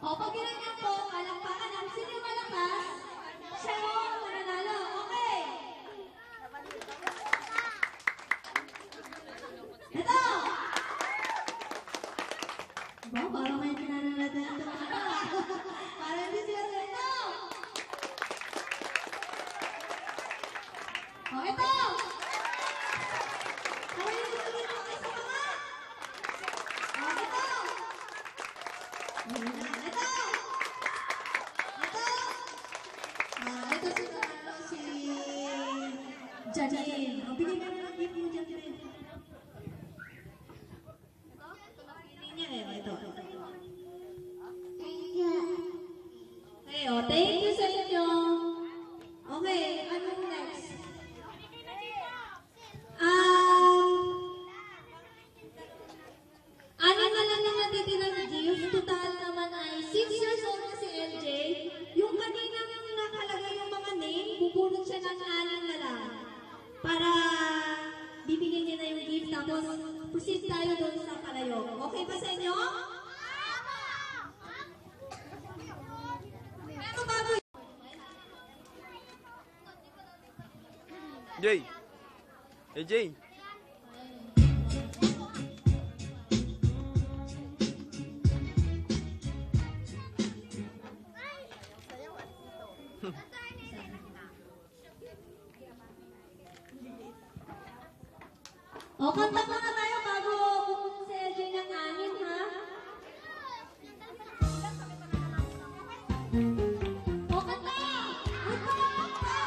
O, pag ginanyan ko, palakpakan ang sino malakas, siya yung mananalo. Okay. Ito! Ba, parang may pinanalatan ito. Parang hindi sila sa ito. O, ito! Kawin yung sabihin mo kayo sa mga. O, ito! Ito! Ito si Carlo, si Janine. O, bigay ka na lang gift mo, Janine. Ito. Thank you. Okay, o, thank you sa inyo. Okay, anong next? Ano na lang yung natitira ni Gibbs? Total naman ay 6 years old na si LJ. Yung kanina nakalagay yung mga name, bubunot siya ng 6 na lang. Para bibigyan niya na yung gift. Tapos, proceed tayo doon sa palayok. Okay ba sa inyo? Pero bago Jay! Hey, Jay! O, kanta muna tayo bago pumunta si LJ ng 6, ha? O, kanta! Huwag ka makanta!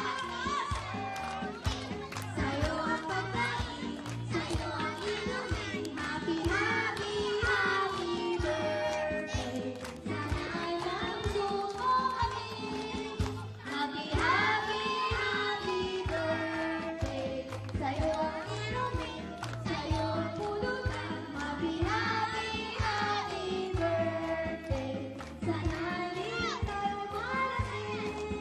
Sa'yo ang pagkain, sa'yo ang inumin. Happy, happy, happy birthday. Sana ay magsuko kami. Happy, happy, happy birthday. Sa'yo ang inumin, sa'yo ang pulutan. Happy, happy, happy birthday. Sana ay di tayo malasing.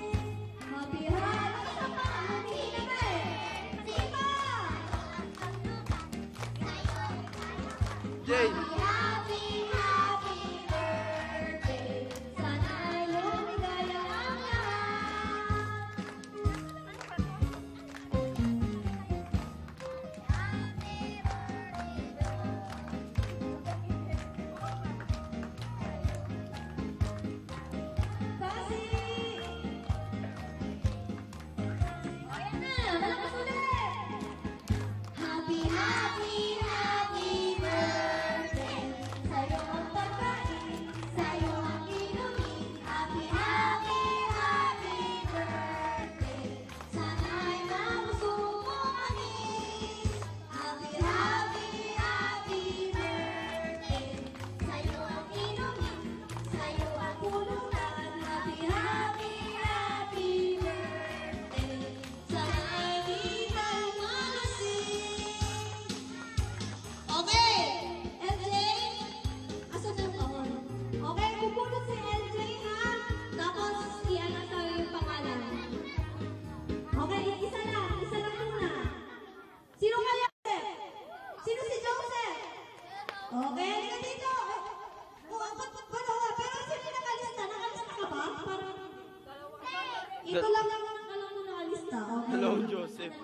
Happy, happy, sa pamangkin na Sige pa! Jay! Happy, happy birthday. Sana ay lumigaya ang lahat. Kasi! Ayan na! Malakas ulit! Happy, happy, happy birthday. Sa'yo ang pagkain, sa'yo ang inumin. Happy, happy, happy birthday. Sana ay mamusuko kami. Happy, happy, happy birthday. Sa'yo ang inumin, sa'yo ang pulutan. Happy, happy, happy birthday. Sana ay di tayo malasing. Okay, LJ, asan ang kahon? Okay, pupunot si LJ ha, tapos i-anak tayo yung pangalan. Okay, isa lang muna. Sino kaya? Sino si Joseph? Okay, halika dito. Pero sino yung nakalista? Nakalista ka ba? Parang, ito lang mo nakalista. Okay. Hello, Joseph.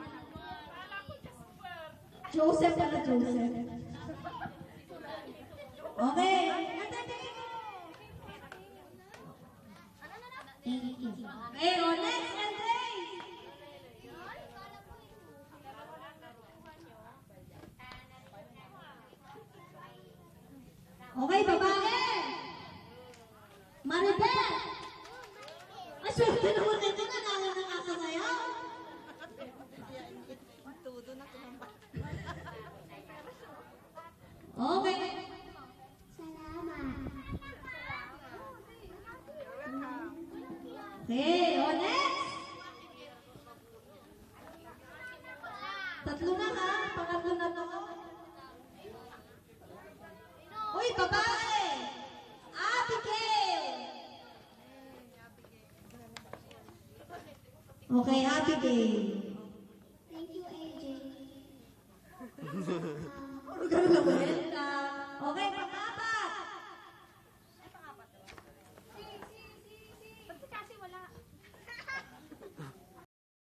Joseph pala, Joseph. Okay. Thank you. Okay, o next, Andre. Okay, babae. Maribel. Ang swerte naman ito, nanalo ng kasasayaw. Okay. Salamat. Okay, o next. Tatlo na ha, pangatlo na to. Uy, babae. Abigail. Okay, Abigail.